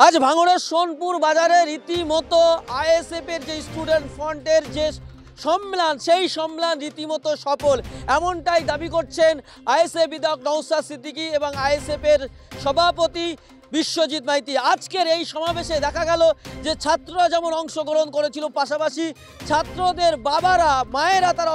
আজ ভাঙড়ের সোনপুর বাজারে রীতিমতো আইএসএফের যে স্টুডেন্ট ফ্রন্টের যে সম্মেলন, সেই সম্মেলন রীতিমতো সফল, এমনটাই দাবি করছেন আইএসএফ বিধায়ক নওশাদ সিদ্দিকী এবং আইএসএফের সভাপতি বিশ্বজিৎ মাইতি। আজকের এই সমাবেশে দেখা গেল যে ছাত্ররা যেমন অংশগ্রহণ করেছিল, পাশাপাশি ছাত্রদের বাবারা, মায়েরা, তারা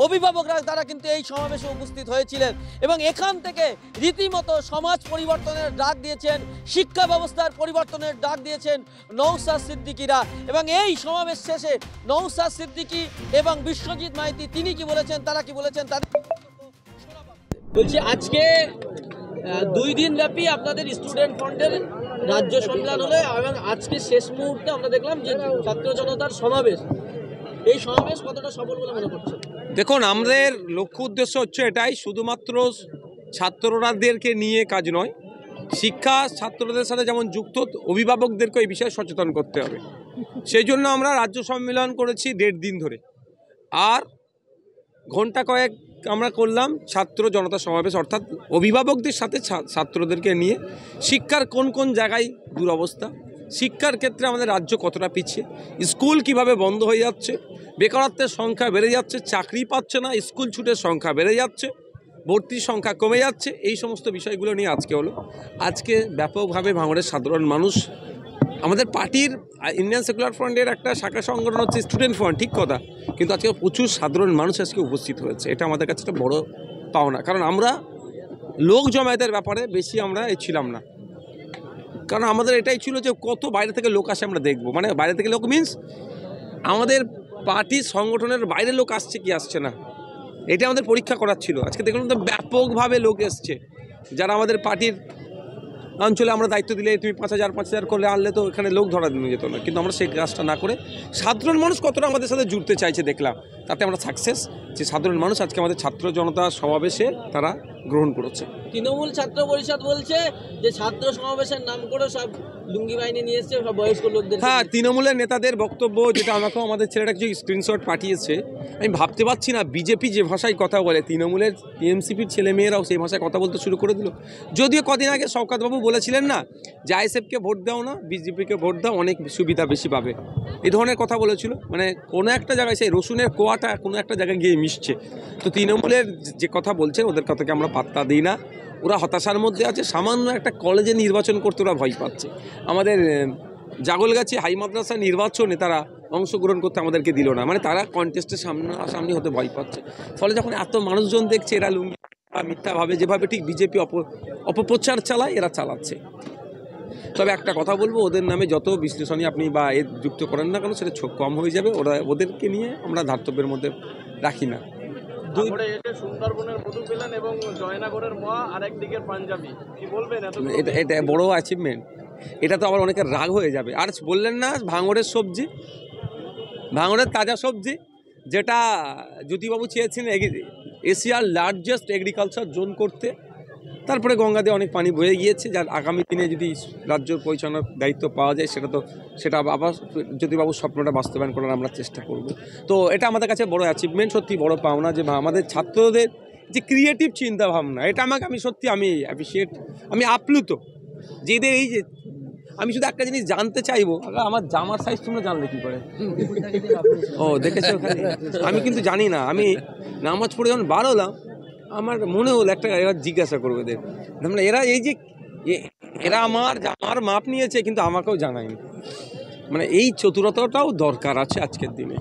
অভিভাবকরা তারা কিন্তু এই সমাবেশে উপস্থিত হয়েছিলেন এবং এখান থেকে রীতিমতো সমাজ পরিবর্তনের ডাক দিয়েছেন, শিক্ষা ব্যবস্থার পরিবর্তনের ডাক দিয়েছেন নওশাদ সিদ্দিকীরা। এবং এই সমাবেশ শেষে নওশাদ সিদ্দিকী এবং বিশ্বজিৎ মাইতি তিনি কি বলেছেন, তারা কি বলেছেন, তাদের বলছি আজকে 2 দিন ব্যাপী আপনাদের স্টুডেন্ট ফ্রন্টের রাজ্য সম্মেলন হলে এবং আজকে শেষ মুহূর্তে আমরা দেখলাম যে ছাত্র জনতার সমাবেশ, এই সমাবেশ কতটা সফল বলে মনে করছেন? দেখুন, আমাদের লক্ষ্য উদ্দেশ্য হচ্ছে এটাই, শুধুমাত্র ছাত্ররাদেরকে নিয়ে কাজ নয়, শিক্ষা ছাত্রদের সাথে যেমন যুক্ত, অভিভাবকদেরকে এই বিষয়ে সচেতন করতে হবে। সেই জন্য আমরা রাজ্য সম্মেলন করেছি 1.5 দিন ধরে, আর ঘন্টা কয়েক আমরা করলাম ছাত্র জনতা সমাবেশ, অর্থাৎ অভিভাবকদের সাথে ছাত্রদেরকে নিয়ে শিক্ষার কোন কোন জায়গায় দুরবস্থা, শিক্ষার ক্ষেত্রে আমাদের রাজ্য কতটা পিছিয়ে, স্কুল কিভাবে বন্ধ হয়ে যাচ্ছে, বেকারত্বের সংখ্যা বেড়ে যাচ্ছে, চাকরি পাচ্ছে না, স্কুল ছুটের সংখ্যা বেড়ে যাচ্ছে, ভর্তির সংখ্যা কমে যাচ্ছে, এই সমস্ত বিষয়গুলো নিয়ে আজকে হলো। আজকে ব্যাপকভাবে ভাঙড়ের সাধারণ মানুষ, আমাদের পার্টির ইন্ডিয়ান সেকুলার ফ্রন্টের একটা শাখা সংগঠন হচ্ছে স্টুডেন্ট ফ্রন্ট, ঠিক কথা, কিন্তু আজকে প্রচুর সাধারণ মানুষ আজকে উপস্থিত হয়েছে। এটা আমাদের কাছে একটা বড় পাওনা, কারণ আমরা লোক জমায়েতের ব্যাপারে বেশি আমরা ছিলাম না, কারণ আমাদের এটাই ছিল যে কত বাইরে থেকে লোক আসে আমরা দেখব, মানে বাইরে থেকে লোক মিনস আমাদের পার্টির সংগঠনের বাইরে লোক আসছে কি আসছে না, এটা আমাদের পরীক্ষা করার ছিল। আজকে দেখুন তো ব্যাপকভাবে লোক এসছে, যারা আমাদের পার্টির অঞ্চলে আমরা দায়িত্ব দিলে তুমি 5,000 করলে আনলে তো এখানে লোক ধরা দিতে যেত না, কিন্তু আমরা সেই কাজটা না করে সাধারণ মানুষ কতটা আমাদের সাথে জুড়তে চাইছে দেখলাম, তাতে আমরা সাকসেস। যে সাধারণ মানুষ আজকে আমাদের ছাত্র জনতা সমাবেশে তারা গ্রহণ করেছে। তৃণমূল ছাত্র পরিষদ বলছে যে ছাত্র সমাবেশের নাম করে সব লুঙ্গি বাহিনী নিয়ে এসছে, সব বয়স্ক লোকদের। হ্যাঁ, তৃণমূলের নেতাদের বক্তব্য, যেটা আমাকেও আমাদের ছেলেটা কিছু স্ক্রিনশট পাঠিয়েছে, আমি ভাবতে পারছি না বিজেপি যে ভাষায় কথা বলে, তৃণমূলের টিএমসিপির ছেলেমেয়েরাও সেই ভাষায় কথা বলতে শুরু করে দিল। যদিও কদিন আগে শওকতবাবু বলেছিলেন না যে আইএসএফকে ভোট দাও না, বিজেপিকে ভোট দাও, অনেক সুবিধা বেশি পাবে, এই ধরনের কথা বলেছিল। মানে কোনো একটা জায়গায় সেই রসুনের কোয়াটা কোনো একটা জায়গায় গিয়ে মিশছে। তো তৃণমূলের যে কথা বলছেন ওদের কথাকে আমরা পাত্তা দিই না, ওরা হতাশার মধ্যে আছে। সামান্য একটা কলেজে নির্বাচন করতে ওরা ভয় পাচ্ছে। আমাদের জাগলগাছি হাই মাদ্রাসা নির্বাচনে তারা অংশগ্রহণ করতে আমাদেরকে দিল না, মানে তারা কন্টেস্টের সামনাসামনি হতে ভয় পাচ্ছে। ফলে যখন এত মানুষজন দেখছে এরা লুঙ্গি মিথ্যাভাবে যেভাবে ঠিক বিজেপি অপপ্রচার চালায়, এরা চালাচ্ছে। তবে একটা কথা বলবো, ওদের নামে যত বিশ্লেষণী আপনি বা এর যুক্ত করেন না কেন, সেটা কম হয়ে যাবে। ওদেরকে নিয়ে আমরা ধার্তব্যের মধ্যে রাখি না। সুন্দরবনের মধু পেলেন এবং জয়নগরের মা আরেকদিকের পাঞ্জাবি, কি বলবেন? এটা বড় অ্যাচিভমেন্ট। এটা তো আবার অনেকের রাগ হয়ে যাবে। আর বললেন না ভাঙড়ের সবজি, ভাঙড়ের তাজা সবজি, যেটা জ্যোতিবাবু চেয়েছেন এশিয়ার লার্জেস্ট এগ্রিকালচার জোন করতে, তারপরে গঙ্গাতে অনেক পানি বয়ে গিয়েছে, যার আগামী দিনে যদি রাজ্য পরিচালনার দায়িত্ব পাওয়া যায় সেটা আবার জ্যোতিবাবুর স্বপ্নটা বাস্তবায়ন করার আমরা চেষ্টা করব। তো এটা আমাদের কাছে বড় অ্যাচিভমেন্ট, সত্যি বড় পাওনা যে আমাদের ছাত্রদের যে ক্রিয়েটিভ চিন্তাভাবনা, এটা আমি সত্যি অ্যাপ্রিসিয়েট, আমি আপ্লুত যে এদের এই যে, আমি শুধু একটা জিনিস জানতে চাইবো, আমার জামার সাইজ তোমরা জানলে কি করে? ও দেখেছো ওখানে, আমি কিন্তু জানি না। আমি নামাজ পড়ে যখন বার হলাম, আমার মনে হলো একটা এবার জিজ্ঞাসা করবো এদের, মানে এরা এই যে এরা আমার জামার মাপ নিয়েছে কিন্তু আমাকেও জানায়নি। মানে এই চতুরতাটাও দরকার আছে আজকের দিনে।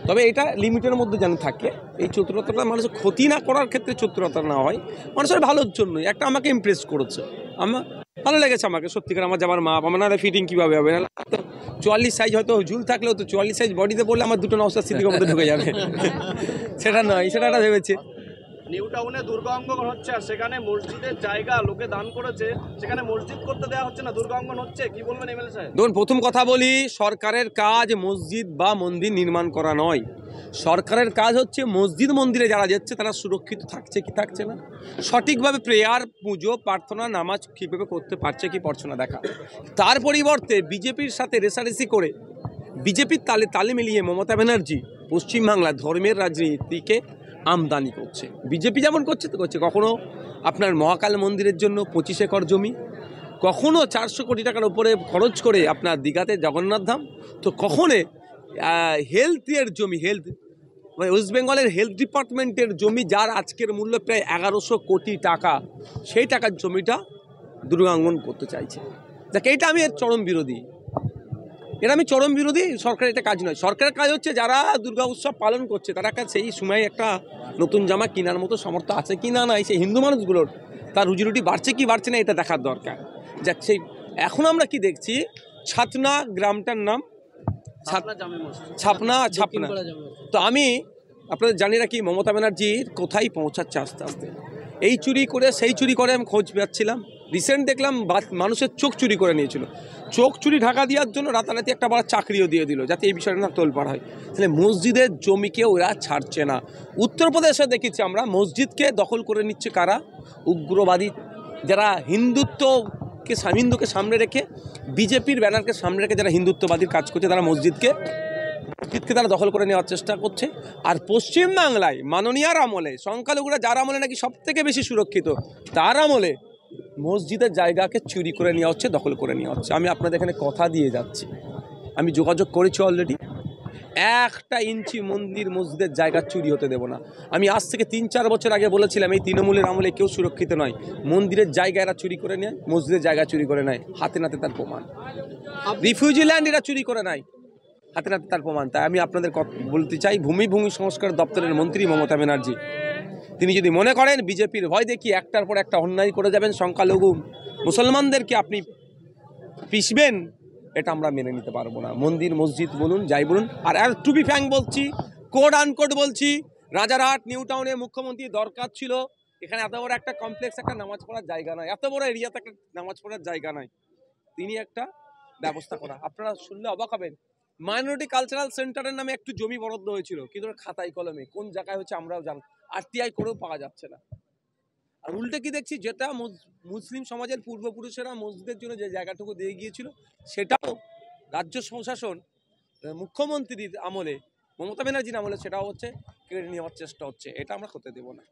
তবে এটা লিমিটের মধ্যে যেন থাকে। এই চতুরতাটা মানুষের ক্ষতি না করার ক্ষেত্রে চতুরতা না হয়, মানুষের ভালোর জন্যই। একটা আমাকে ইমপ্রেস করেছে, আমার ভালো লেগেছে, আমাকে সত্যিকার আমার যাবার মাপ, আমার না ফিটিং কীভাবে হবে, না 44 সাইজ হয়তো ঝুল থাকলেও তো 44 সাইজ বডিতে পড়লে আমার দুটো নওশাদ সিদ্দিকীর মধ্যে ঢুকে যাবে, সেটা নয়, সেটা একটা ভেবেছে। নিউ টাউনে দুর্গা অঙ্গন হচ্ছে, আর সেখানে মসজিদের জায়গা লোকে দান করেছে, সেখানে মসজিদ করতে দেওয়া হচ্ছে না, দুর্গা অঙ্গন হচ্ছে, কি বলবেন এমএলএ সাহেব? দেখুন, প্রথম কথা বলি, সরকারের কাজ মসজিদ বা মন্দির নির্মাণ করা নয়। সরকারের কাজ হচ্ছে মসজিদ মন্দিরে যারা যাচ্ছে তারা সুরক্ষিত থাকছে কি থাকছে না, সঠিকভাবে প্রেয়ার, পুজো, প্রার্থনা, নামাজ কীভাবে করতে পারছে কি পারছে না দেখা। তার পরিবর্তে বিজেপির সাথে রেষারেষি করে, বিজেপির তালে মিলিয়ে মমতা ব্যানার্জি পশ্চিমবাংলার ধর্মের রাজনীতিকে আমদানি করছে। বিজেপি যেমন করছে তো করছে, কখনো আপনার মহাকাল মন্দিরের জন্য 25 একর জমি, কখনো 400 কোটি টাকার উপরে খরচ করে আপনার দীঘাতে জগন্নাথ ধাম, তো কখনো হেলথের জমি, মানে ওয়েস্ট বেঙ্গলের হেলথ ডিপার্টমেন্টের জমি যার আজকের মূল্য প্রায় 1100 কোটি টাকা, সেই টাকার জমিটা দুর্গাঙ্গন করতে চাইছে। দেখ, এটা আমি এর চরম বিরোধী, সরকারের এটা কাজ নয়। সরকারের কাজ হচ্ছে যারা দুর্গা উৎসব পালন করছে তারা সেই সময় একটা নতুন জামা কেনার মতো সামর্থ্য আছে কি না নাই, সেই হিন্দু মানুষগুলোর তার রুজিরুটি বাড়ছে কি বাড়ছে না এটা দেখার দরকার। যাক, সেই এখন আমরা কি দেখছি, ছাতনা গ্রামটার নাম ছাপনা। তো আমি আপনাদের জানি রাখি মমতা ব্যানার্জির কোথায় পৌঁছাচ্ছে আস্তে আস্তে। এই চুরি করে সেই চুরি করে আমি খোঁজ পাচ্ছিলাম। রিসেন্ট দেখলাম মানুষের চোখ চুরি করে নিয়েছিল। চোখ চুরি ঢাকা দেওয়ার জন্য রাতারাতি একটা বড় চাকরিও দিয়ে দিল যাতে এই বিষয়টা না তোলপাড় হয়। তাহলে মসজিদের জমিকে ওরা ছাড়ছে না। উত্তরপ্রদেশে দেখেছি আমরা মসজিদকে দখল করে নিচ্ছে কারা, উগ্রবাদী যারা হিন্দুকে সামনে রেখে, বিজেপির ব্যানারকে সামনে রেখে যারা হিন্দুত্ববাদীর কাজ করছে তারা মসজিদকে তারা দখল করে নেওয়ার চেষ্টা করছে। আর পশ্চিমবাংলায় মাননীয়ার আমলে, সংখ্যালঘুরা যার আমলে নাকি সব থেকে বেশি সুরক্ষিত, তার আমলে মসজিদের জায়গাকে চুরি করে নেওয়া হচ্ছে, দখল করে নেওয়া হচ্ছে। আমি আপনাদের এখানে কথা দিয়ে যাচ্ছি, আমি যোগাযোগ করেছি অলরেডি, 1 ইঞ্চি মসজিদের জায়গা চুরি হতে দেব না। আমি আজ থেকে 3-4 বছর আগে বলেছিলাম এই তৃণমূলের আমলে কেউ সুরক্ষিত নয়, মন্দিরের জায়গা এরা চুরি করে নেয়, মসজিদের জায়গা চুরি করে নেয়, হাতে নাতে তার প্রমাণ। রিফিউজি ল্যান্ড এরা চুরি করে নেয়, হাতে নাতে তার প্রমাণ। তাই আমি আপনাদের বলতে চাই, ভূমি সংস্কার দপ্তরের মন্ত্রী মমতা ব্যানার্জি, তিনি যদি মনে করেন বিজেপির ভয় দেখিয়ে একটার পর একটা অন্যায় করে যাবেন, সংখ্যালঘু মুসলমানদেরকে আপনি পিষবেন, এটা আমরা মেনে নিতে পারবো না। মন্দির মসজিদ বলুন, যাই বলুন। আর টু বি ফ্র্যাঙ্ক বলছি, কোড আনকোড বলছি, রাজারহাট নিউ টাউনে মুখ্যমন্ত্রী দরকার ছিল, এখানে এত বড় একটা কমপ্লেক্স, একটা নামাজ পড়ার জায়গা নয়, এত বড় এরিয়াতে একটা নামাজ পড়ার জায়গা নয়, তিনি একটা ব্যবস্থা করা। আপনারা শুনলে অবাক হবেন, মাইনরিটি কালচারাল সেন্টারের নামে একটু জমি বরাদ্দ হয়েছিল, কিন্তু খাতায় কলমে কোন জায়গায় হচ্ছে আমরাও জানি, আরটিআই করেও পাওয়া যাচ্ছে না। আর উল্টে কি দেখছি, যেটা মুসলিম সমাজের পূর্বপুরুষেরা মসজিদের জন্য যে জায়গাটুকু দিয়ে গিয়েছিল, সেটাও রাজ্য প্রশাসন মুখ্যমন্ত্রীর আমলে, মমতা ব্যানার্জির আমলে সেটাও হচ্ছে কেড়ে নেওয়ার চেষ্টা হচ্ছে। এটা আমরা হতে দেব না।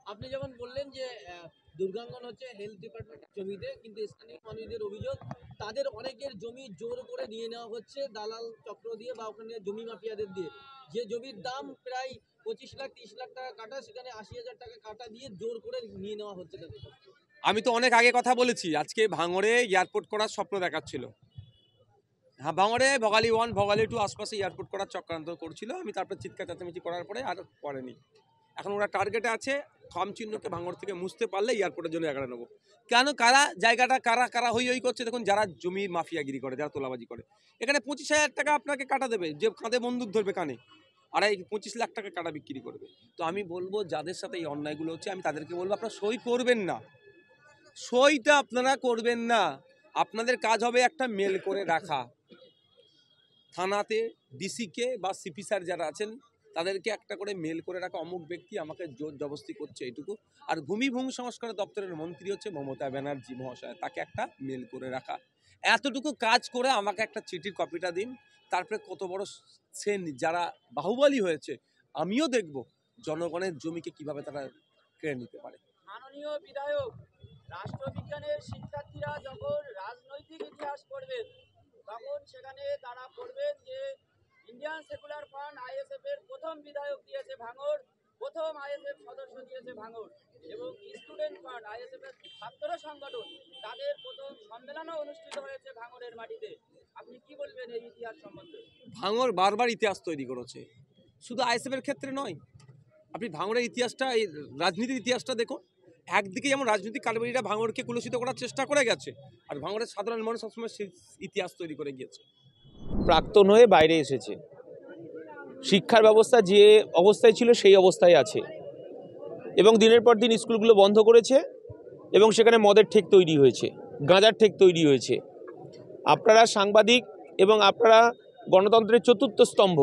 আপনি যেমন বললেন যে দুর্গাঙ্গন হচ্ছে হেলথ ডিপার্টমেন্টের জমিতে, কিন্তু স্থানীয় মানুষদের অভিযোগ তাদের অনেকের জমি জোর করে নিয়ে নেওয়া হচ্ছে দালাল চক্র দিয়ে বা ওখানে জমি মাফিয়াদের দিয়ে। যে জমির দাম প্রায় 25 লাখ 30 লাখ টাকা কাটা, সেখানে 80,000 টাকা কাটা দিয়ে জোর করে নিয়ে নেওয়া হচ্ছে তাদের। আমি তো অনেক আগে কথা বলেছি, আজকে ভাঙড়ে এয়ারপোর্ট করার স্বপ্ন দেখাচ্ছিল। হ্যাঁ, ভাঙড়ে ভোগালী 1 ভোগালী 2 আশপাশে এয়ারপোর্ট করার চক্রান্ত করছিল। আমি তারপর চিৎকার চেঁচামেচি করার পরে আর করেনি। এখন ওরা টার্গেটে আছে, খাম চিহ্নকে ভাঙড় থেকে মুছতে পারলে এয়ারপোর্টের জন্য এগাড়ে নেবো। কেন, জায়গাটা কারা হই করছে দেখুন, যারা জমির মাফিয়াগিরি করে, যারা তোলাবাজি করে। এখানে 25,000 টাকা আপনাকে কাটা দেবে, যে কাঁধে বন্দুক ধরবে কানে, আর এই 25 লাখ টাকা কাটা বিক্রি করবে। তো আমি বলবো যাদের সাথে এই অন্যায়গুলো হচ্ছে, আমি তাদেরকে বলবো আপনারা সই করবেন না, সইটা আপনারা করবেন না। আপনাদের কাজ হবে একটা মেল করে রাখা, থানাতে ডিসিকে বা সিপি স্যার যারা আছেন তাদেরকে একটা করে মেল করে রাখা, অমুক ব্যক্তি আমাকে জোর জবরদস্তি করছে, এইটুকু। আর ভূমি সংস্কার দপ্তরের মন্ত্রী হচ্ছে মমতা ব্যানার্জি মহাশয়, তাকে একটা মেল করে রাখা। এতটুকু কাজ করে আমাকে একটা চিঠির কপিটা দিন, তারপরে কত বড় সেন যারা বাহুবলী হয়েছে, আমিও দেখব জনগণের জমিকে কিভাবে তারা কেড়ে নিতে পারে। মাননীয় বিধায়ক, রাষ্ট্রবিজ্ঞানের শিক্ষার্থীরা যখন রাজনৈতিক ইতিহাস পড়বেন, তখন সেখানে তারা পড়বেন যে ইন্ডিয়ান সেকুলার ফ্রন্ট আইএসএফ এর প্রথম বিধায়ক দিয়েছে ভাঙড়, প্রথম আইএসএফ সদস্য দিয়েছে ভাঙড়, এবং স্টুডেন্ট ফ্রন্ট আইএসএফ এর ছাত্র সংগঠন, তাদের প্রথম সম্মেলনও অনুষ্ঠিত হয়েছে ভাঙড়ের মাটিতে। আপনি কি বলবেন এই ইতিহাস সম্বন্ধে? ভাঙড় বারবার ইতিহাস তৈরি করেছে, শুধু আইএসএফ এর ক্ষেত্রে নয়। আপনি ভাঙড়ের ইতিহাসটা, এই রাজনীতির ইতিহাসটা দেখুন। একদিকে যেমন রাজনৈতিক কারবারিরা ভাঙড়কে কুলুষিত করার চেষ্টা করে গেছে, আর ভাঙড়ের সাধারণ মানুষ সবসময় ইতিহাস তৈরি করে গিয়েছে। প্রাক্তন হয়ে বাইরে এসেছে, শিক্ষার ব্যবস্থা যে অবস্থায় ছিল সেই অবস্থায় আছে, এবং দিনের পর দিন স্কুলগুলো বন্ধ করেছে, এবং সেখানে মদের ঠেক তৈরি হয়েছে, গাঁজার ঠেক তৈরি হয়েছে। আপনারা সাংবাদিক এবং আপনারা গণতন্ত্রের চতুর্থ স্তম্ভ,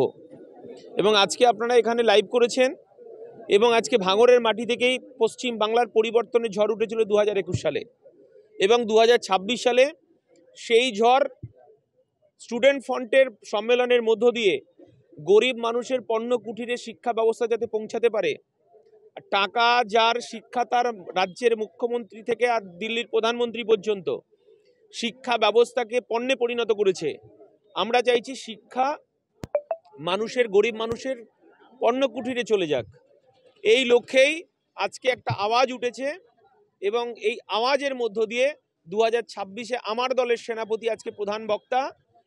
এবং আজকে আপনারা এখানে লাইভ করেছেন, এবং আজকে ভাঙড়ের মাটি থেকেই পশ্চিম বাংলার পরিবর্তনের ঝড় উঠেছিল 2021 সালে, এবং 2026 সালে সেই ঝড় স্টুডেন্ট ফ্রন্টের সম্মেলনের মধ্য দিয়ে গরিব মানুষের পণ্য কুটিরে শিক্ষা ব্যবস্থা যাতে পৌঁছাতে পারে, টাকা যার শিক্ষা তার রাজ্যের মুখ্যমন্ত্রী থেকে আর দিল্লির প্রধানমন্ত্রী পর্যন্ত, শিক্ষা ব্যবস্থাকে পণ্যে পরিণত করেছে। আমরা চাইছি শিক্ষা মানুষের, গরিব মানুষের পণ্য কুঠিরে চলে যাক। এই লক্ষ্যেই আজকে একটা আওয়াজ উঠেছে এবং এই আওয়াজের মধ্য দিয়ে 2026-এ আমার দলের সেনাপতি আজকে প্রধান বক্তা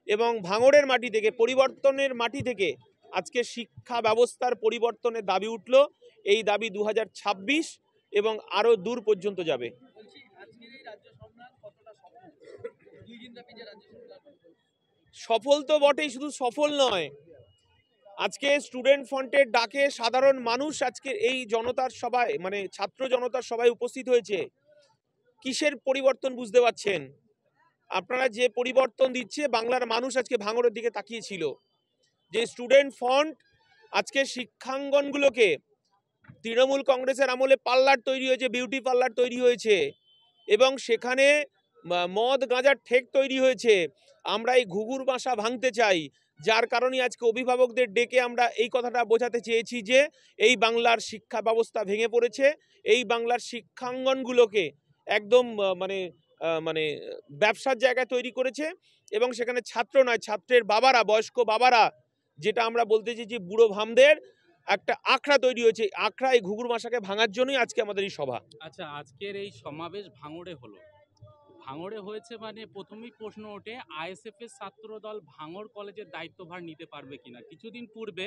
এবং ভাঙড়ের মাটি থেকে, পরিবর্তনের মাটি থেকে আজকে শিক্ষা ব্যবস্থার পরিবর্তনের দাবি উঠল। এই দাবি 2026 এবং আরও দূর পর্যন্ত যাবে। সফল তো বটেই, শুধু সফল নয়, আজকে স্টুডেন্ট ফ্রন্টের ডাকে সাধারণ মানুষ আজকে এই জনতার সভায়, মানে ছাত্র জনতার সভায় উপস্থিত হয়েছে। কিসের পরিবর্তন বুঝতে পারছেন? আপনারা যে পরিবর্তন দিচ্ছে, বাংলার মানুষ আজকে ভাঙড়ের দিকে তাকিয়েছিল। যে স্টুডেন্ট ফ্রন্ট আজকে শিক্ষাঙ্গনগুলোকে, তৃণমূল কংগ্রেসের আমলে পার্লার তৈরি হয়েছে, বিউটি পার্লার তৈরি হয়েছে এবং সেখানে মদ গাঁজার ঠেক তৈরি হয়েছে। আমরা এই ঘুঘুর বাসা ভাঙতে চাই, যার কারণে আজকে অভিভাবকদের ডেকে আমরা এই কথাটা বোঝাতে চেয়েছি যে এই বাংলার শিক্ষা ব্যবস্থা ভেঙে পড়েছে। এই বাংলার শিক্ষাঙ্গনগুলোকে একদম মানে ব্যবসার জায়গায় তৈরি করেছে এবং সেখানে ছাত্র নয়, ছাত্রের বাবারা, বয়স্ক বাবারা, যেটা আমরা বলতে চাইছি বুড়ো ভামদের একটা আখড়া তৈরি হয়েছে। আখড়া, এই ঘুঘুর বাসাকে ভাঙার জন্যই আজকে আমাদের এই সভা। আচ্ছা, আজকের এই সমাবেশ ভাঙড়ে হলো, ভাঙড়ে হয়েছে মানে প্রথমেই প্রশ্ন ওঠে আইএসএফ এর ছাত্র দল ভাঙড় কলেজের দায়িত্বভার নিতে পারবে কিনা। কিছুদিন পূর্বে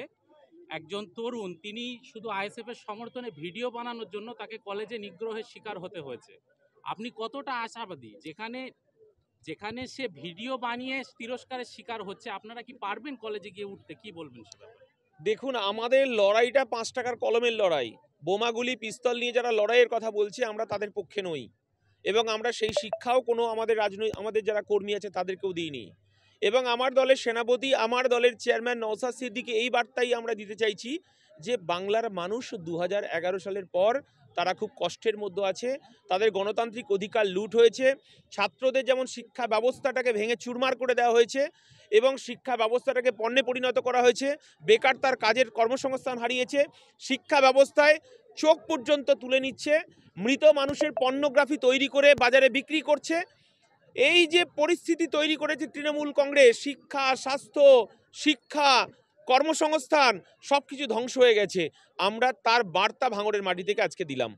একজন তরুণ, তিনি শুধু আইএসএফ এর সমর্থনে ভিডিও বানানোর জন্য তাকে কলেজে নিগ্রহের শিকার হতে হয়েছে। আপনি কতটা আশাবাদী যেখানে সে ভিডিও বানিয়ে তিরস্কারের শিকার হচ্ছে, আপনারা কি পারবেন কলেজে গিয়ে উঠতে? কি বলবেন সে ব্যাপারে? দেখুন, আমাদের লড়াইটা 5 টাকার কলমের লড়াই। বোমাগুলি, পিস্তল নিয়ে যারা লড়াইয়ের কথা বলছে, আমরা তাদের পক্ষে নই এবং আমরা সেই শিক্ষাও কোনো আমাদের যারা কর্মী আছে তাদেরকেও দিইনি। এবং আমার দলের সেনাপতি, আমার দলের চেয়ারম্যান নওশাদ সিদ্দিকী এই বার্তাই আমরা দিতে চাইছি যে বাংলার মানুষ 2011 সালের পর তারা খুব কষ্টের মধ্যে আছে, তাদের গণতান্ত্রিক অধিকার লুট হয়েছে। ছাত্রদের যেমন শিক্ষা ব্যবস্থাটাকে ভেঙে চুরমার করে দেওয়া হয়েছে এবং শিক্ষা ব্যবস্থাটাকে পণ্যে পরিণত করা হয়েছে, বেকার তার কাজের কর্মসংস্থান হারিয়েছে, শিক্ষা ব্যবস্থায় চোখ পর্যন্ত তুলে নিচ্ছে, মৃত মানুষের পর্নোগ্রাফি তৈরি করে বাজারে বিক্রি করছে। এই যে পরিস্থিতি তৈরি করেছে তৃণমূল কংগ্রেস, শিক্ষা, স্বাস্থ্য, শিক্ষা, কর্মসংস্থান সব কিছু ধ্বংস হয়ে গেছে। আমরা তার বার্তা ভাঙড়ের মাটি থেকে আজকে দিলাম।